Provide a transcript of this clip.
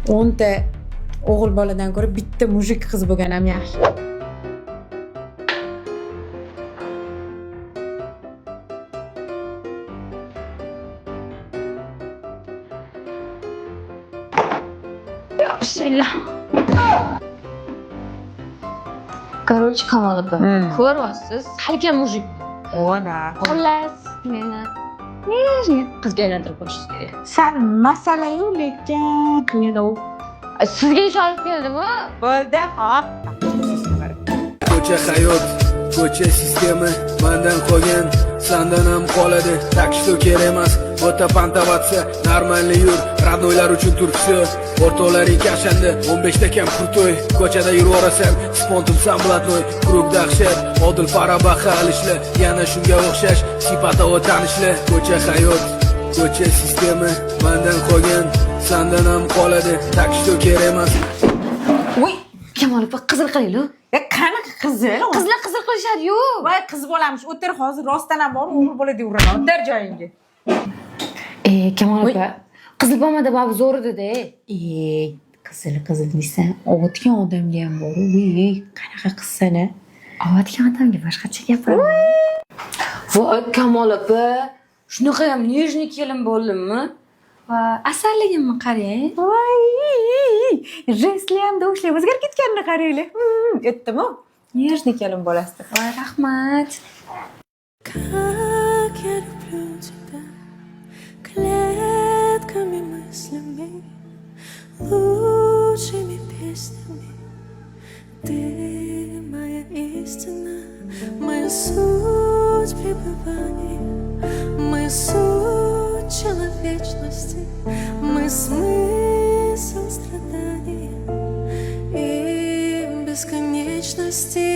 10ta o'g'il boladan ko'ra bitta mujik qiz bo'lganam yaxshi. Bismillah. Короче, Kamol opa, ko'ryapsiz, salkam mujik. Ona. Xullas, meni nejniy qizga aylantirib qo'yishingiz kerak. San masala-yu lekin meni u Sizga ish olib keldimi? bo'ldi, hop. Ko'cha hayot, ko'cha sistema mendan qolgan, sendan ham qoladi. Так что kerak emas, o'ta pantavatsa, normalni yur, radnoylar uchun turkisi. O'rtoqlaring kashanda, 15 ta kam kurtoy. Ko'chada yuraverasam, spontum sam blatnoy, krug dahshat, odil farabaha alishlar, yana shunga o'xshash sifat va tanishlar. Ko'cha hayot, ko'cha sistema mendan qolgan, sendan ham qoladi. Так что kerak emas. Voy, Kamol opa, qizil qilaylik. Qanaqa qizil? Qizlar qizil qilishadi-yu. Voy, qiz bolamish. O'tir hozir rostdan ham bor, o'g'il bola deb uraman. O'tir joyingga. Kamol opa, qizil bo'lmadi, babu zo'r edi-da. Qizil desang, ovutgan odamga ham bor. Voy, qanaqa qizsan-a? Ovutgan odamga boshqacha gapiraman. Voy, Kamol opa, shunaqa ham nejniy kelin bo'ldimmi? Va asalligimni qarang. Voy, jesli ham do'shli o'zgarib ketganini qaranglar. Aytdim-ku, nejniy kelin bo'lasiz. Voy, rahmat. Как я люблю тебя клетками мыслями, лучшими песнями. Ты моя истина, моя суть пребывания, моя суть человечности, мой смысл страданий и бесконечности.